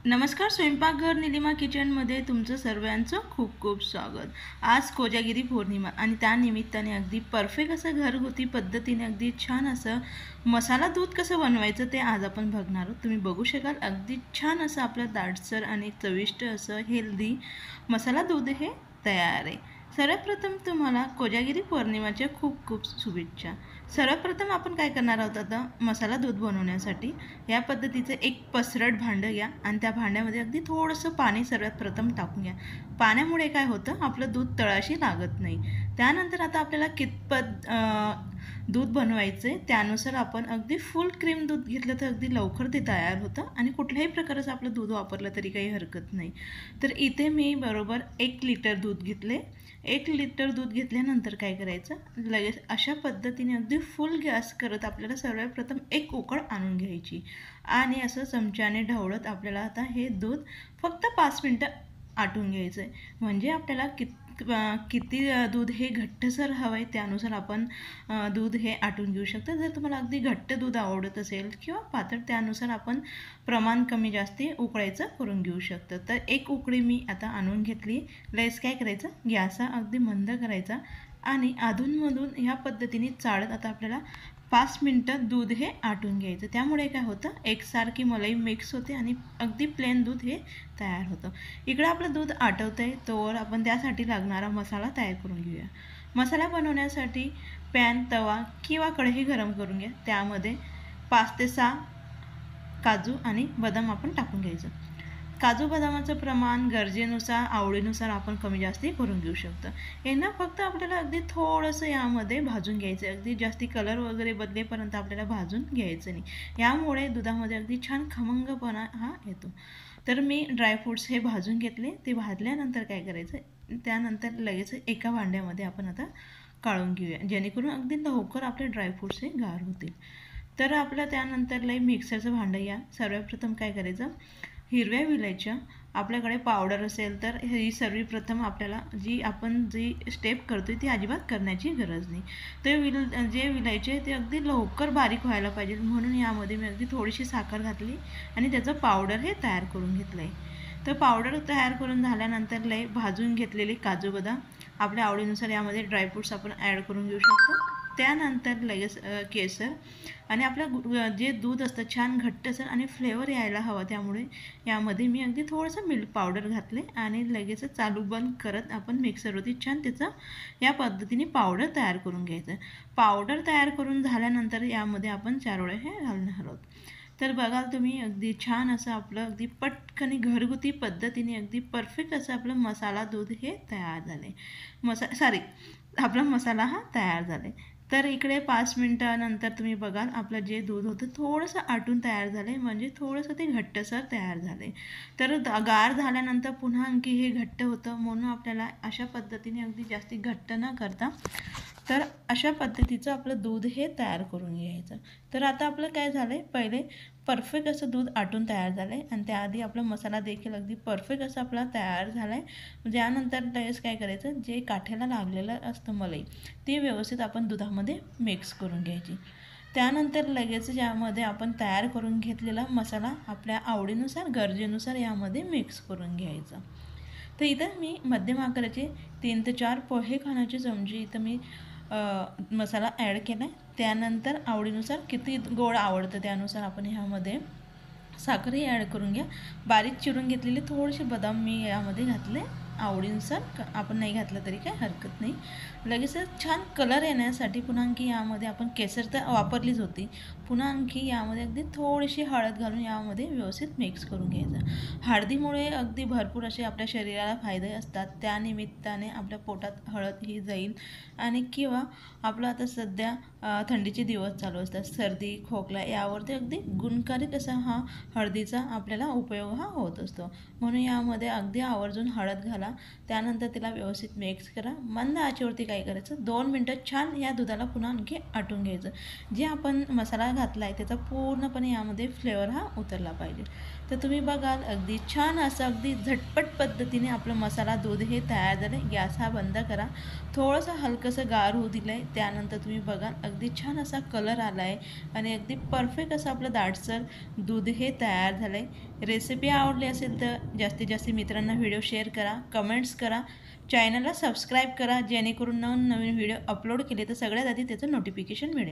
नमस्कार, स्वयंपाकघर निलिमा किचनमध्ये तुमचं सर्वांचं खूप खूप स्वागत। आज कोजागिरी पौर्णिमा आणि त्यानिमित्ताने अगदी परफेक्ट असं घरगुती पद्धतीने अगदी छान असं मसाला दूध कसं बनवायचं ते आज आपण बघणार आहोत। तुम्ही बघू शकाल अगदी छान असं आपलं दाटसर आणि चविष्ट असं हेल्दी मसाला दूध हे तयार आहे। सर्वप्रथम तुम्हाला कोजागिरी पौर्णिमाच्या खूप खूप शुभेच्छा। सर्वप्रथम आपण काय करणार आहोत, आता मसाला दूध बनवण्यासाठी या पद्धतीचं एक पसरट भांडं घ्या आणि त्या भांड्यामध्ये अगदी थोडंसं पाणी सर्वात प्रथम टाकून घ्या। पाण्यामुळे काय होतं, आपलं दूध तळाशी लागत नाही। त्यानंतर आता आपल्याला कितपत दूध बनवायचे त्यानुसार आपण अगदी फुल क्रीम दूध घेतलं तर अगदी लवकर ते तयार होतं आणि कुठल्याही प्रकारचं आपलं दूध वापरलं तरी काही हरकत नाही। तर इथे मी बरोबर 1 लिटर दूध घेतले। 1 लिटर दूध घेतल्यानंतर काय करायचं, लगेच अशा पद्धतीने अगदी फुल गॅस करत आपल्याला सर्वप्रथम एक उकळ आणून घ्यायची आणि असं चमच्याने ढवळत आपल्याला आता हे दूध फक्त 5 मिनटं आटून घ्यायचं आहे। म्हणजे आपल्याला किती दूध हे घट्टसर हवं आहे त्यानुसार आपण दूध हे आटून घेऊ शकतो। जर तुम्हाला अगदी घट्ट दूध आवडत असेल किंवा पातळ त्यानुसार आपण प्रमाण कमी जास्ती उकळायचं करून घेऊ शकतो। तर एक उकळी मी आता आणून घेतली। लगेच काय करायचं, गॅस अगदी मंद करायचा आणि अधूनमधून ह्या पद्धतीने चाळत आता आपल्याला 5 मिनटं दूध हे आटून घ्यायचं। त्यामुळे काय होतं, एकसारखी मलाई मिक्स होते आणि अगदी प्लेन दूध हे तयार होतं। इकडे आपलं दूध आटवतं आहे तोवर आपण त्यासाठी लागणारा मसाला तयार करून घेऊया। मसाला बनवण्यासाठी पॅन, तवा किंवा कढई गरम करून घ्या। त्यामध्ये 5 ते 6 काजू आणि बदाम आपण टाकून घ्यायचं। काजू बदामाचं प्रमाण गरजेनुसार आवडीनुसार आपण कमी जास्ती करून घेऊ शकतो। यांना फक्त आपल्याला अगदी थोडंसं यामध्ये भाजून घ्यायचं, अगदी जास्ती कलर वगैरे बदलेपर्यंत आपल्याला भाजून घ्यायचं नाही। यामुळे दुधामध्ये अगदी छान खमंगपणा हा येतो। तर मी ड्रायफ्रूट्स हे भाजून घेतले। ते भाजल्यानंतर काय करायचं, त्यानंतर लगेच एका भांड्यामध्ये आपण आता काढून घेऊया, जेणेकरून अगदी लवकर आपले ड्रायफ्रूट्स हे गार होतील। तर आपलं त्यानंतर मिक्सरचं भांडं घ्या। सर्वप्रथम काय करायचं, हिरव्या विलायच्या आपल्याकडे पावडर असेल तर ही सर्वप्रथम आपल्याला जी स्टेप करतोय ती अजिबात करण्याची गरज नाही। ते जे विलायचे ते अगदी लवकर बारीक व्हायला पाहिजे, म्हणून यामध्ये मी अगदी थोडीशी साखर घातली आणि त्याचं पावडर हे तयार करून घेतलं आहे। तर पावडर तयार करून झाल्यानंतर भाजून घेतलेले काजू बदाम आपल्या आवडीनुसार यामध्ये ड्रायफ्रूट्स आपण ॲड करून घेऊ शकतो। त्यानंतर लगेच केसर आणि आपलं जे दूध असतं छान घट्टसर आणि फ्लेवर यायला हवा, त्यामुळे यामध्ये मी अगदी थोडंसं मिल्क पावडर घातले आणि लगेच चालू बंद करत आपण मिक्सरवरती छान त्याचं या पद्धतीने पावडर तयार करून घ्यायचं। पावडर तयार करून झाल्यानंतर यामध्ये आपण चारोळे हे घालणार आहोत। तर बघाल तुम्ही अगदी छान असं आपलं अगदी पटकन घरगुती पद्धतीने अगदी परफेक्ट असं आपलं मसाला दूध हे तयार झाले। आपला मसाला हा तयार झाले। तर इकडे 5 मिनटानंतर तुम्ही बघाल आपलं जे दूध होतं थोडंसं आटून तयार झाले, म्हणजे थोडंसं ते घट्टसर तयार झाले। तर गार झाल्यानंतर पुन्हा आणखी हे घट्ट होतं, म्हणून आपल्याला अशा पद्धतीने अगदी जास्ती घट्ट न करता तर अशा पद्धतीचं आपलं दूध हे तयार करून घ्यायचं। तर आता आपलं काय झालं आहे, पहिले परफेक्ट असं दूध आटून तयार झालं आहे आणि त्याआधी आपला मसाला देखील अगदी परफेक्ट असा आपला तयार झाला आहे। त्यानंतर लगेच काय करायचं, जे काठ्याला लागलेलं असतं मलाई ते व्यवस्थित आपण दुधामध्ये मिक्स करून घ्यायची। त्यानंतर लगेच यामध्ये आपण तयार करून घेतलेला मसाला आपल्या आवडीनुसार गरजेनुसार यामध्ये मिक्स करून घ्यायचा। तर इथं मी मध्यम आकाराचे 3 ते 4 पोहे खाण्याचे चमचे इथं मी मसाला ॲड केला आहे। त्यानंतर आवडीनुसार किती गोड आवडतं त्यानुसार आपण ह्यामध्ये साखरही ॲड करून घ्या। बारीक चिरून घेतलेले थोडेसे बदाम मी यामध्ये घातले, आवडीनुसार आपण नाही घातलं तरी काही हरकत नाही। लगेच छान कलर येण्यासाठी पुन्हा आणखी यामध्ये आपण केसर तर वापरलीच होती, पुन्हा आणखी यामध्ये अगदी थोडीशी हळद घालून यामध्ये व्यवस्थित मिक्स करून घ्यायचं। हळदीमुळे अगदी भरपूर असे आपल्या शरीराला फायदे असतात, त्यानिमित्ताने आपल्या पोटात हळद ही जाईल आणि किंवा आपलं आता सध्या थंडीचे दिवस चालू असतात, सर्दी खोकला यावरती अगदी गुणकारी असा हा हळदीचा आपल्याला उपयोग हा होत असतो। म्हणून यामध्ये अगदी आवर्जून हळद घाला। त्यानंतर तिला व्यवस्थित मिक्स करा। मंद आचेवरती काय करायचं, 2 मिनटं छान या दुधाला पुन्हा आणखी आटून घ्यायचं। जे आपण मसाला घातला आहे त्याचा पूर्णपणे यामध्ये फ्लेवर हा उतरला पाहिजे। तर तुम्ही बघाल अगदी छान असं अगदी झटपट पद्धतीने आपलं मसाला दूध हे तयार झालं. गॅस हा बंद करा. थोडंसं हलकंसं गार होऊ दिलं आहे. त्यानंतर तुम्ही बघाल अगदी छान असा कलर आला आहे आणि अगदी परफेक्ट असं आपलं दाटसर दूध हे तयार झालं आहे. रेसिपी आवडली असेल तर जास्तीत जास्त मित्रांना व्हिडिओ शेअर करा, कमेंट्स करा, चॅनलला सबस्क्राईब करा, जेणेकरून नवीन व्हिडिओ अपलोड केले तर सगळ्यात आधी त्याचं नोटिफिकेशन मिळेल.